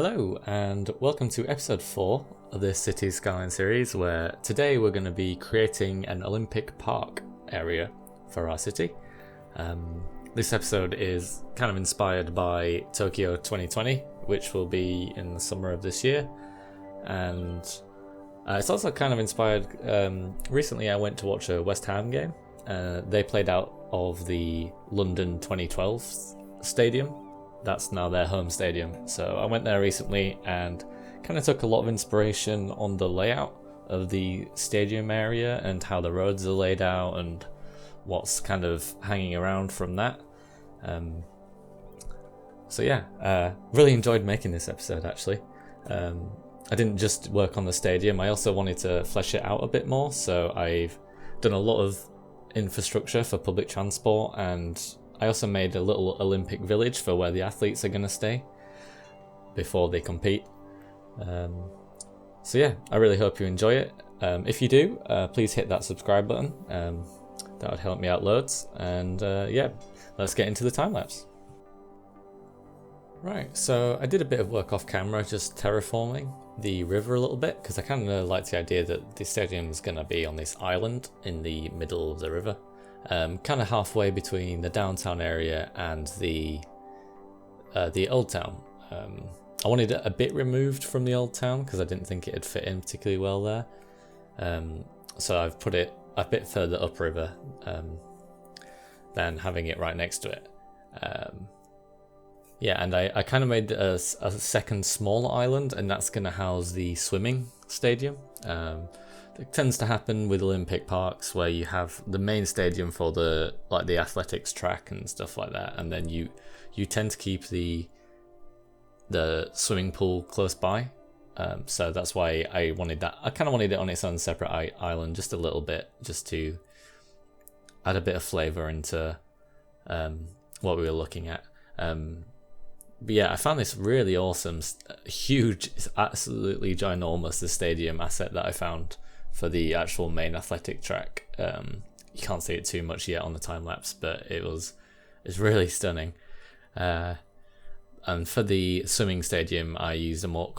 Hello and welcome to episode 4 of this City Skylines series, where today we're going to be creating an Olympic Park area for our city. This episode is kind of inspired by Tokyo 2020, which will be in the summer of this year, and it's also kind of inspired, recently I went to watch a West Ham game. They played out of the London 2012 stadium. That's now their home stadium. So I went there recently and kind of took a lot of inspiration on the layout of the stadium area and how the roads are laid out and what's kind of hanging around from that. Really enjoyed making this episode actually. I didn't just work on the stadium, I also wanted to flesh it out a bit more, so I've done a lot of infrastructure for public transport, and I also made a little Olympic village for where the athletes are going to stay before they compete. I really hope you enjoy it. If you do, please hit that subscribe button. That would help me out loads. And let's get into the time lapse. Right, so I did a bit of work off camera, just terraforming the river a little bit, because I kind of liked the idea that the stadium is going to be on this island in the middle of the river. Kind of halfway between the downtown area and the old town. I wanted it a bit removed from the old town because I didn't think it'd fit in particularly well there. So I've put it a bit further upriver than having it right next to it. And I kind of made a second small island, and that's going to house the swimming stadium. It tends to happen with Olympic parks where you have the main stadium for the athletics track and stuff like that, and then you tend to keep the swimming pool close by. So that's why I wanted that. I kind of wanted it on its own separate island just a little bit, just to add a bit of flavour into what we were looking at. I found this really awesome, huge, it's absolutely ginormous, the stadium asset that I found for the actual main athletic track. You can't see it too much yet on the time lapse, but it's really stunning. And for the swimming stadium, I used a more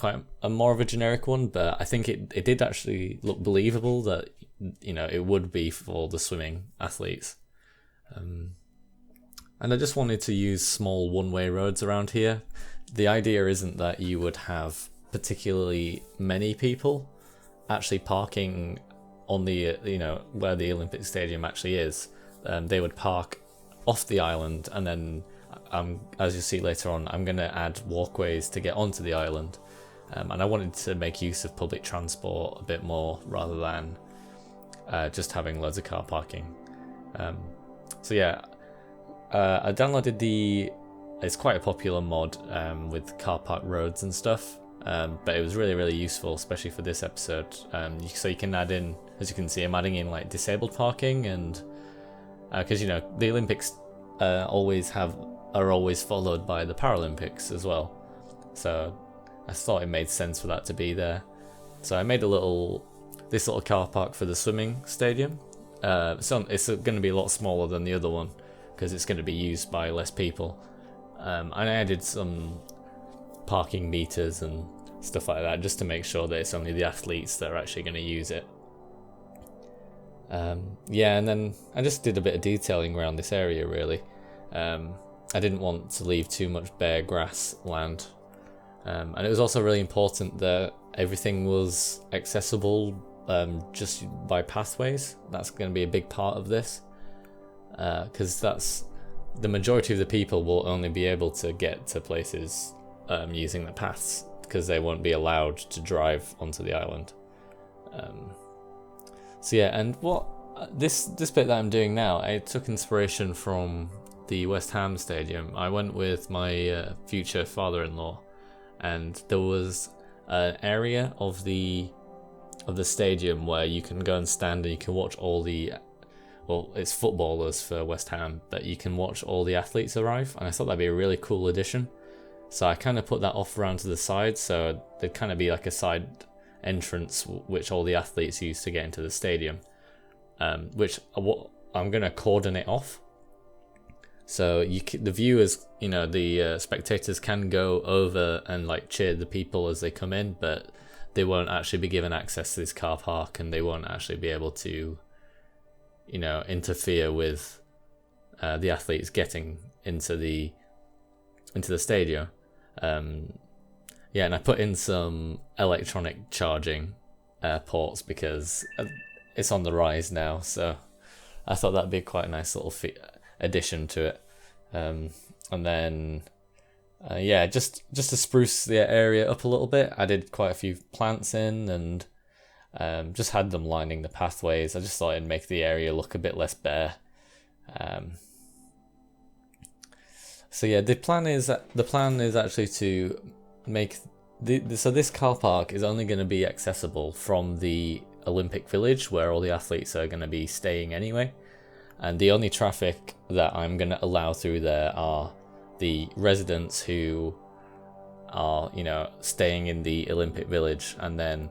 of a generic one, but I think it did actually look believable that it would be for the swimming athletes. And I just wanted to use small one-way roads around here. The idea isn't that you would have particularly many people actually parking on the where the Olympic Stadium actually is. They would park off the island, and then as you'll see later on, I'm going to add walkways to get onto the island. And I wanted to make use of public transport a bit more rather than just having loads of car parking. I downloaded it's quite a popular mod with car park roads and stuff, but it was really, really useful, especially for this episode. So you can add in, as you can see, I'm adding in like disabled parking, and because the Olympics are always followed by the Paralympics as well. So I thought it made sense for that to be there. So I made this little car park for the swimming stadium. So it's going to be a lot smaller than the other one, because it's going to be used by less people. And I added some parking meters and stuff like that, just to make sure that it's only the athletes that are actually going to use it. And then I just did a bit of detailing around this area, really. I didn't want to leave too much bare grass land. And it was also really important that everything was accessible just by pathways. That's going to be a big part of this. Because that's the majority of the people will only be able to get to places using the paths, because they won't be allowed to drive onto the island. And what this bit that I'm doing now, I took inspiration from the West Ham stadium. I went with my future father-in-law, and there was an area of the stadium where you can go and stand and you can watch all the it's footballers for West Ham, but you can watch all the athletes arrive, and I thought that'd be a really cool addition. So I kind of put that off around to the side, so there'd kind of be like a side entrance which all the athletes use to get into the stadium, which I'm going to cordon it off. So the viewers, the spectators can go over and like cheer the people as they come in, but they won't actually be given access to this car park, and they won't actually be able to, interfere with the athletes getting into the stadium. And I put in some electronic charging ports because it's on the rise now, so I thought that'd be quite a nice little addition to it. And then just to spruce the area up a little bit, I did quite a few plants in, and just had them lining the pathways. I just thought it'd make the area look a bit less bare. The plan is actually to make so this car park is only going to be accessible from the Olympic Village, where all the athletes are going to be staying anyway, and the only traffic that I'm going to allow through there are the residents who are staying in the Olympic Village. And then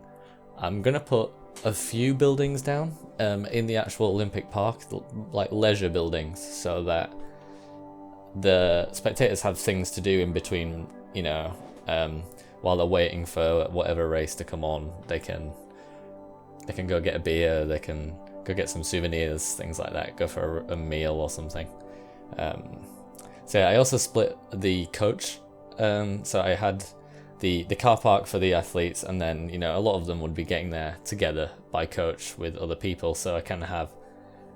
I'm going to put a few buildings down in the actual Olympic Park, like leisure buildings, so that the spectators have things to do in between, while they're waiting for whatever race to come on. They can go get a beer, they can go get some souvenirs, things like that, go for a meal or something. I also split the coach, so I had the car park for the athletes, and then a lot of them would be getting there together by coach with other people, so I kind of have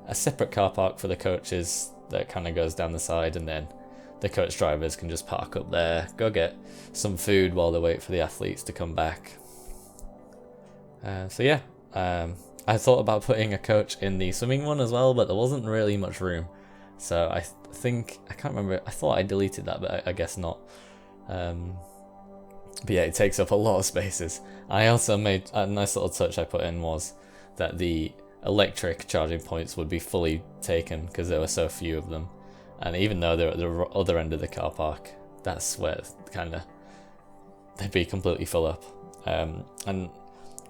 a separate car park for the coaches that kind of goes down the side, and then the coach drivers can just park up there, go get some food while they wait for the athletes to come back. I thought about putting a coach in the swimming one as well, but there wasn't really much room, so I can't remember, I thought I deleted that, but I guess not. But yeah, it takes up a lot of spaces. I also made a nice little touch I put in was that the electric charging points would be fully taken because there were so few of them, and even though they're at the other end of the car park, that's where they'd be completely full up. And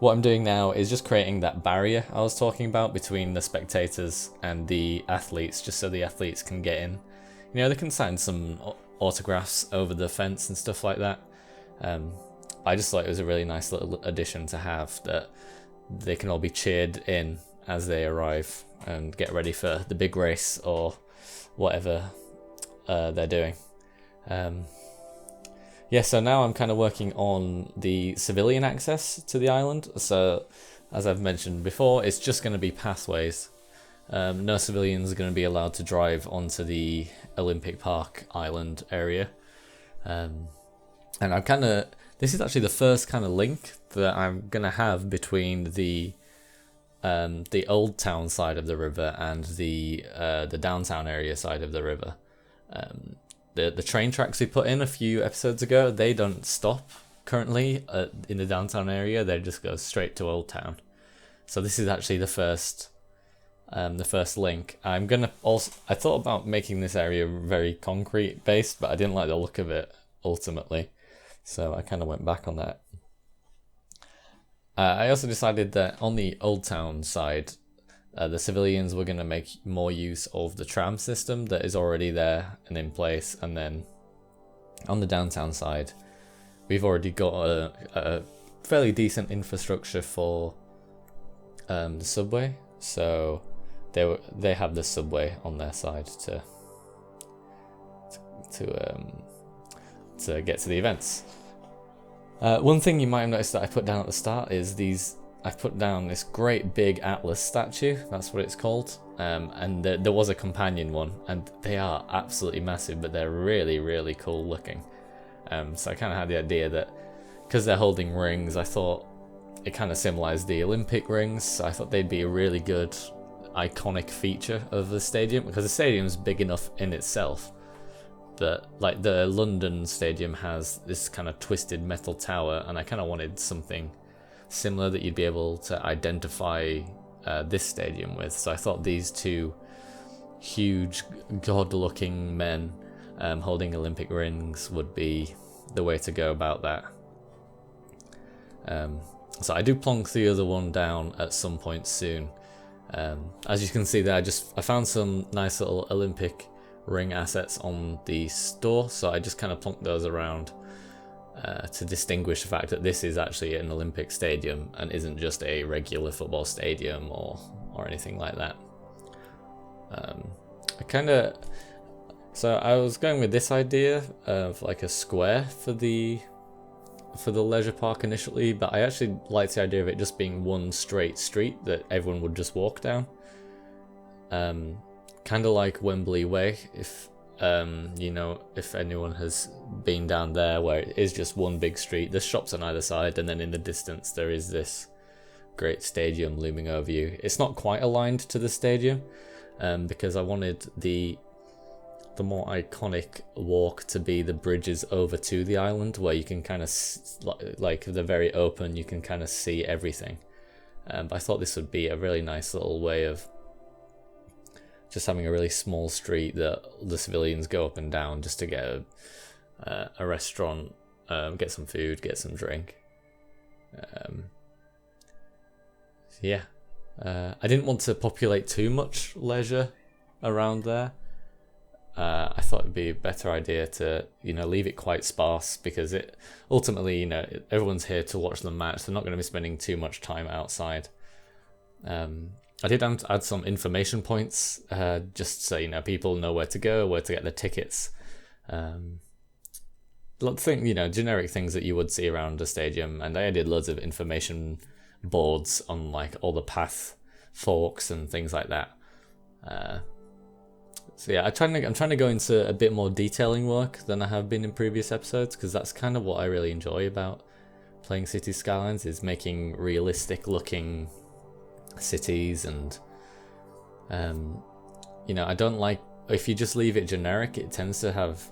what I'm doing now is just creating that barrier I was talking about between the spectators and the athletes, just so the athletes can get in. They can sign some autographs over the fence and stuff like that. I just thought it was a really nice little addition to have, that they can all be cheered in as they arrive and get ready for the big race or whatever they're doing. So now I'm kind of working on the civilian access to the island. So as I've mentioned before, it's just going to be pathways. No civilians are going to be allowed to drive onto the Olympic Park island area. And this is actually the first kind of link that I'm going to have between the old town side of the river and the downtown area side of the river. The train tracks we put in a few episodes ago, they don't stop currently in the downtown area. They just go straight to Old Town. So this is actually the first link. I thought about making this area very concrete based, but I didn't like the look of it ultimately, so I kind of went back on that. I also decided that on the Old Town side, the civilians were going to make more use of the tram system that is already there and in place, and then on the downtown side, we've already got a fairly decent infrastructure for the subway, so they have the subway on their side to get to the events. One thing you might have noticed that I put down at the start is I put down this great big Atlas statue, that's what it's called, and there was a companion one, and they are absolutely massive, but they're really, really cool looking. So I kind of had the idea that, because they're holding rings, I thought it kind of symbolized the Olympic rings, so I thought they'd be a really good, iconic feature of the stadium, because the stadium's big enough in itself, but like the London stadium has this kind of twisted metal tower, and I kind of wanted something similar that you'd be able to identify this stadium with. So I thought these two huge god-looking men holding Olympic rings would be the way to go about that. So I do plonk the other one down at some point soon. As you can see there, I found some nice little Olympic ring assets on the store, so I just kind of plonked those around to distinguish the fact that this is actually an Olympic stadium and isn't just a regular football stadium or anything like that. So I was going with this idea of like a square for the leisure park initially, but I actually liked the idea of it just being one straight street that everyone would just walk down. Kind of like Wembley Way, if if anyone has been down there, where it is just one big street. There's shops on either side, and then in the distance there is this great stadium looming over you. It's not quite aligned to the stadium, because I wanted the more iconic walk to be the bridges over to the island, where you can kind of like they're very open, you can kind of see everything. But I thought this would be a really nice little way of just having a really small street that the civilians go up and down just to get a restaurant, get some food, get some drink. I didn't want to populate too much leisure around there. I thought it'd be a better idea to leave it quite sparse, because it ultimately everyone's here to watch the match. They're not going to be spending too much time outside. I did add some information points, just so people know where to go, where to get their tickets. Generic things that you would see around a stadium, and I added loads of information boards on like all the path forks and things like that. I'm trying to go into a bit more detailing work than I have been in previous episodes, because that's kind of what I really enjoy about playing Cities Skylines, is making realistic looking cities. And I don't like, if you just leave it generic, it tends to have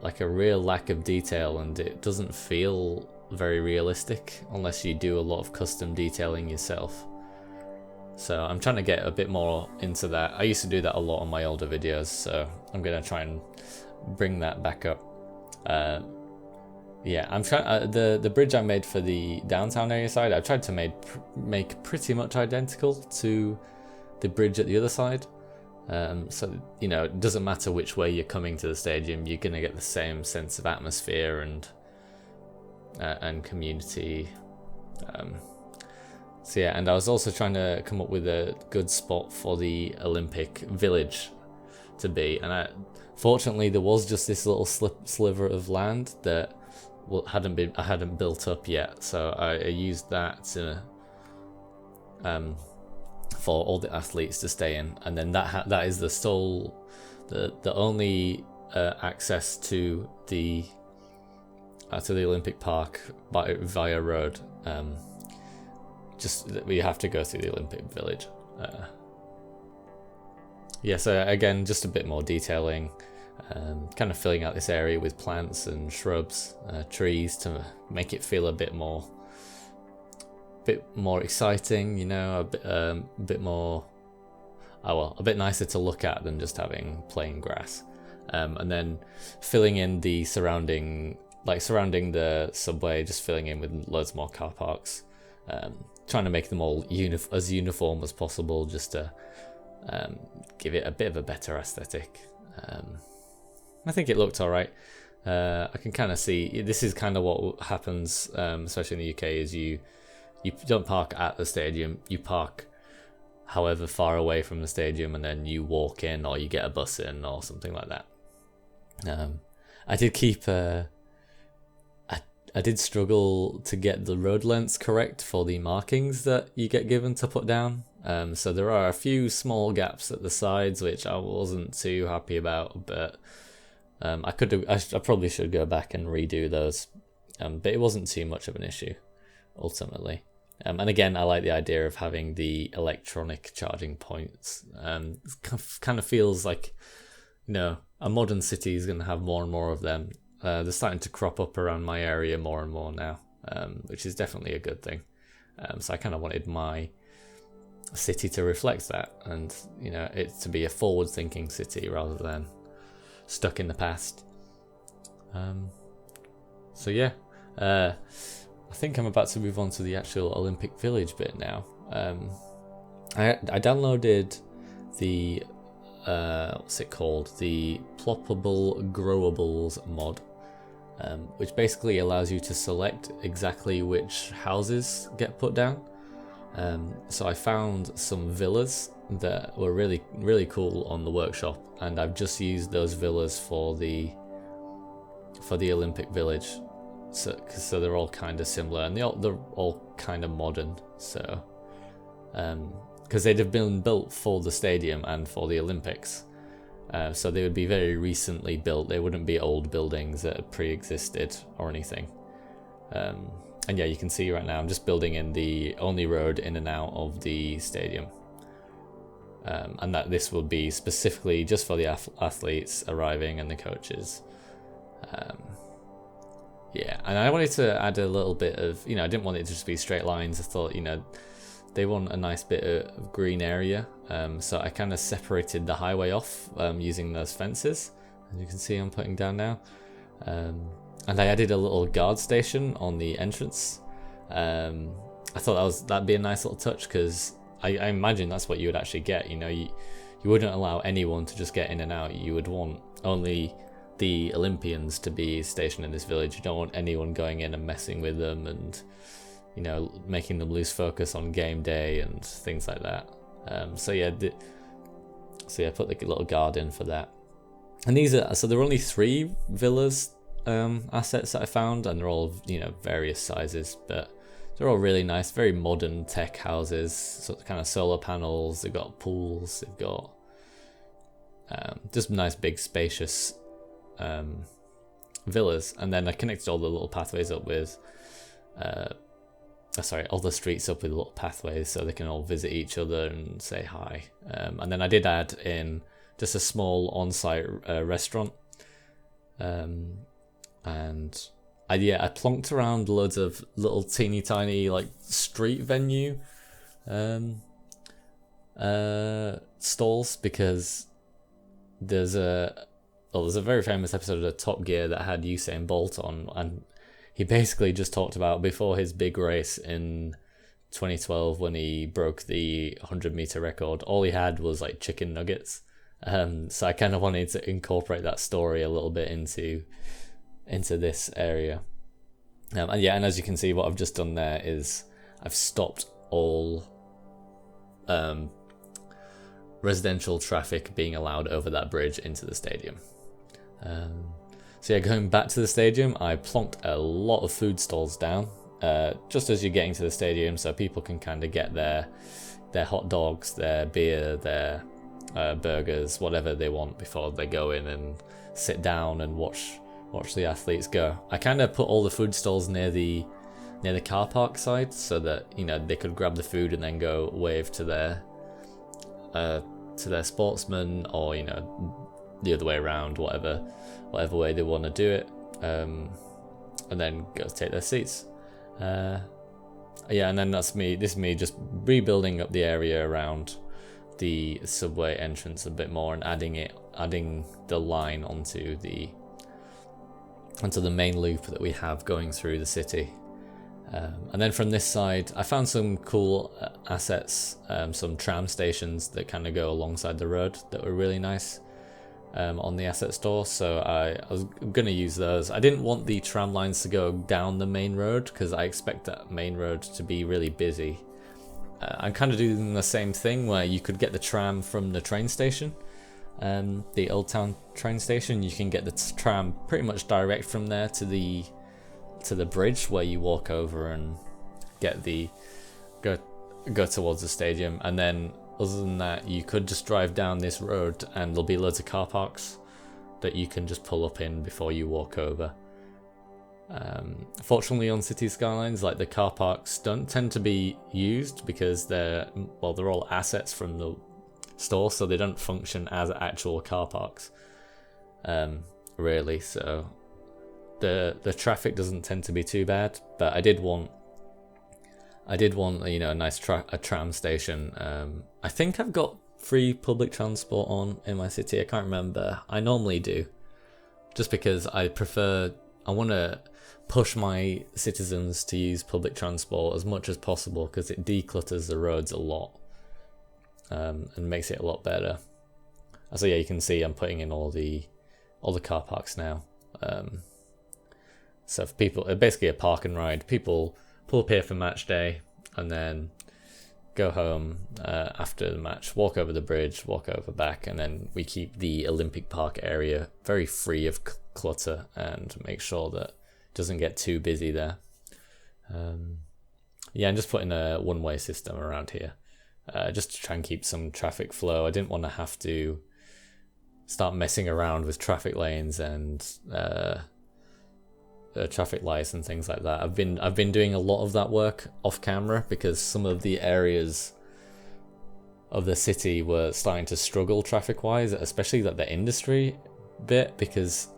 like a real lack of detail, and it doesn't feel very realistic unless you do a lot of custom detailing yourself. So I'm trying to get a bit more into that. I used to do that a lot on my older videos, so I'm gonna try and bring that back up. I'm trying the bridge I made for the downtown area side. I tried to make pretty much identical to the bridge at the other side. So it doesn't matter which way you're coming to the stadium, you're gonna get the same sense of atmosphere and community. And I was also trying to come up with a good spot for the Olympic Village to be, and fortunately there was just this little sliver of land that I hadn't built up yet, so I used that to for all the athletes to stay in, and then that is the only access to the Olympic Park via road. Just that we have to go through the Olympic Village. So again, just a bit more detailing, kind of filling out this area with plants and shrubs, trees, to make it feel a bit more exciting, a bit more, a bit nicer to look at than just having plain grass. And then filling in the surrounding the subway, just filling in with loads more car parks. Trying to make them all as uniform as possible, just to give it a bit of a better aesthetic. I think it looked alright. I can kind of see, this is kind of what happens, especially in the UK, is you don't park at the stadium, you park however far away from the stadium, and then you walk in, or you get a bus in, or something like that. I did keep I did struggle to get the road lengths correct for the markings that you get given to put down. So there are a few small gaps at the sides which I wasn't too happy about, but I probably should go back and redo those. But it wasn't too much of an issue ultimately. And again, I like the idea of having the electronic charging points. It kind of feels like, a modern city is going to have more and more of them. They're starting to crop up around my area more and more now, which is definitely a good thing. So I kind of wanted my city to reflect that, and it to be a forward-thinking city rather than stuck in the past. I think I'm about to move on to the actual Olympic Village bit now. I downloaded the what's it called? The Ploppable Growables mod, which basically allows you to select exactly which houses get put down. So I found some villas that were really, really cool on the workshop, and I've just used those villas for the Olympic Village. So they're all kind of similar, and they're all kind of modern. So, because they'd have been built for the stadium and for the Olympics, so they would be very recently built. They wouldn't be old buildings that pre-existed or anything. And yeah, you can see right now I'm just building in the only road in and out of the stadium, and that this will be specifically just for the athletes arriving and the coaches. Yeah, and I wanted to add a little bit of, I didn't want it to just be straight lines. I thought, they want a nice bit of green area, so I kind of separated the highway off using those fences, as you can see I'm putting down now. And I added a little guard station on the entrance. I thought that'd be a nice little touch, because I imagine that's what you would actually get. You wouldn't allow anyone to just get in and out. You would want only the Olympians to be stationed in this village. You don't want anyone going in and messing with them and making them lose focus on game day and things like that. So I put the little guard in for that. And there are only 3 villas assets that I found, and they're all various sizes, but they're all really nice, very modern tech houses. So kind of solar panels. They've got pools. They've got just nice, big, spacious villas. And then I connected all the little pathways up with all the streets up with little pathways, so they can all visit each other and say hi. And then I did add in just a small on-site restaurant. And I plonked around loads of little teeny tiny street venue stalls, because there's a very famous episode of Top Gear that had Usain Bolt on, and he basically just talked about before his big race in 2012 when he broke the 100-meter record, all he had was chicken nuggets. So I kind of wanted to incorporate that story a little bit into this area. And as you can see, what I've just done there is I've stopped all residential traffic being allowed over that bridge into the stadium. Going back to the stadium, I plonked a lot of food stalls down just as you're getting to the stadium, so people can kind of get their hot dogs, their beer, their burgers, whatever they want before they go in and sit down and watch the athletes go. I kind of put all the food stalls near the car park side, so that they could grab the food and then go wave to their sportsman, or the other way around, whatever way they want to do it, and then go take their seats. And then this is me just rebuilding up the area around the subway entrance a bit more, and adding the line onto the main loop that we have going through the city. And then from this side, I found some cool assets, some tram stations that kind of go alongside the road that were really nice on the asset store. So I was going to use those. I didn't want the tram lines to go down the main road, because I expect that main road to be really busy. I'm kind of doing the same thing where you could get the tram from the train station. The Old Town train station, you can get the tram pretty much direct from there to the bridge, where you walk over and go towards the stadium. And then other than that, you could just drive down this road and there'll be loads of car parks that you can just pull up in before you walk over. Fortunately, on City Skylines, the car parks don't tend to be used, because they're all assets from the store, so they don't function as actual car parks, really. So the traffic doesn't tend to be too bad. But I did want a nice tram station. I think I've got free public transport on in my city. I can't remember. I normally do, just because I want to push my citizens to use public transport as much as possible, because it declutters the roads a lot, and makes it a lot better. So yeah, you can see I'm putting in all the car parks now. So for people, basically a park and ride. People pull up here for match day and then go home after the match, walk over the bridge, walk over back, and then we keep the Olympic Park area very free of clutter and make sure that it doesn't get too busy there. Yeah, and just putting a one-way system around here, just to try and keep some traffic flow. I didn't want to have to start messing around with traffic lanes and traffic lights and things like that. I've been doing a lot of that work off camera because some of the areas of the city were starting to struggle traffic wise, especially like the industry bit, because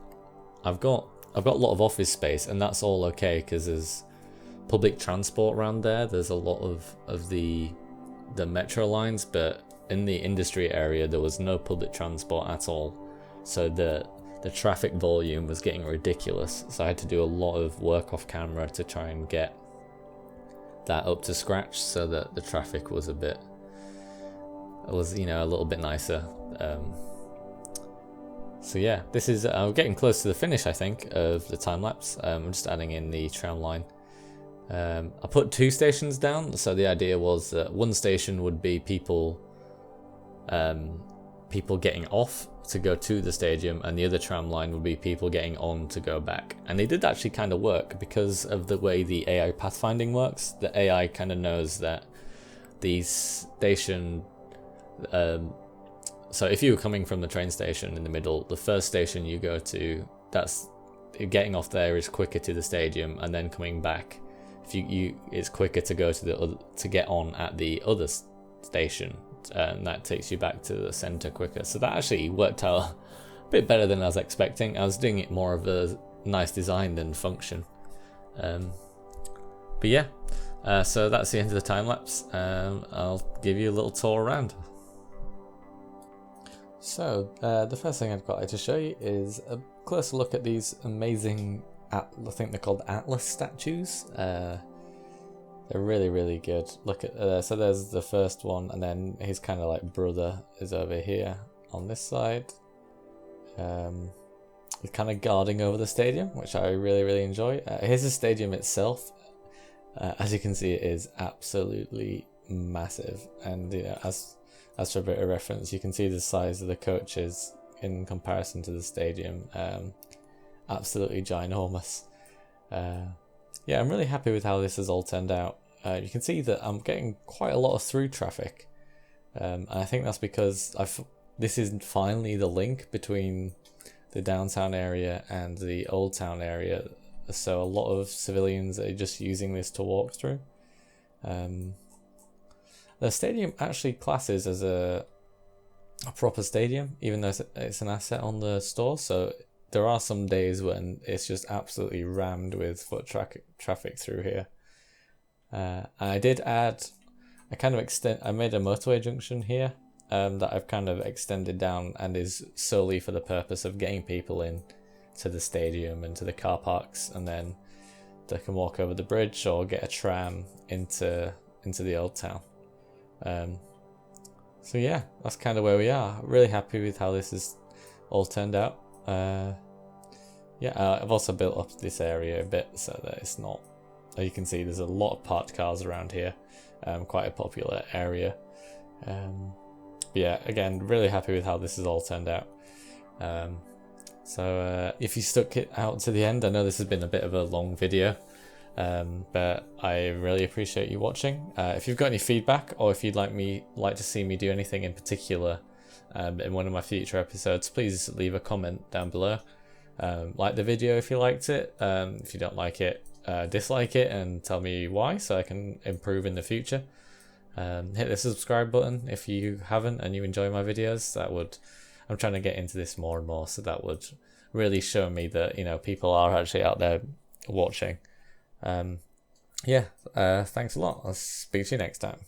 I've got a lot of office space and that's all okay because there's public transport around there. There's a lot of the metro lines, but in the industry area there was no public transport at all, so the traffic volume was getting ridiculous. So I had to do a lot of work off camera to try and get that up to scratch so that the traffic was a little bit nicer. So yeah, this is I'm getting close to the finish, I think, of the time lapse. I'm just adding in the tram line. I put 2 stations down, so the idea was that one station would be people getting off to go to the stadium, and the other tram line would be people getting on to go back. And they did actually kind of work because of the way the AI pathfinding works. The AI kind of knows that the station, so if you were coming from the train station in the middle, the first station you go to, that's getting off there is quicker to the stadium, and then coming back, if it's quicker to go to get on at the other station. And that takes you back to the center quicker. So that actually worked out a bit better than I was expecting. I was doing it more of a nice design than function. But yeah, so that's the end of the time lapse. I'll give you a little tour around. So the first thing I've got to show you is a closer look at these amazing, I think they're called Atlas statues. They're really, really good. Look at so there's the first one, and then his kind of like brother is over here on this side. He's kind of guarding over the stadium, which I really, really enjoy. Here's the stadium itself. As you can see, it is absolutely massive, and as for a bit of reference, you can see the size of the coaches in comparison to the stadium. Absolutely ginormous. Yeah, I'm really happy with how this has all turned out. You can see that I'm getting quite a lot of through traffic. And I think that's because this is finally the link between the downtown area and the old town area. So a lot of civilians are just using this to walk through. The stadium actually classes as a proper stadium, even though it's an asset on the store. So there are some days when it's just absolutely rammed with foot traffic through here. I did add, I made a motorway junction here that I've kind of extended down and is solely for the purpose of getting people in to the stadium and to the car parks, and then they can walk over the bridge or get a tram into the old town. So yeah, that's kind of where we are. Really happy with how this has all turned out. Yeah, I've also built up this area a bit so that it's not, you can see there's a lot of parked cars around here, quite a popular area. But yeah, again, really happy with how this has all turned out. So if you stuck it out to the end, I know this has been a bit of a long video, but I really appreciate you watching. If you've got any feedback, or if you'd like to see me do anything in particular in one of my future episodes, please leave a comment down below. Like the video if you liked it. If you don't like it, dislike it and tell me why so I can improve in the future. Hit the subscribe button if you haven't and you enjoy my videos. I'm trying to get into this more and more, so that would really show me that people are actually out there watching. Yeah, thanks a lot. I'll speak to you next time.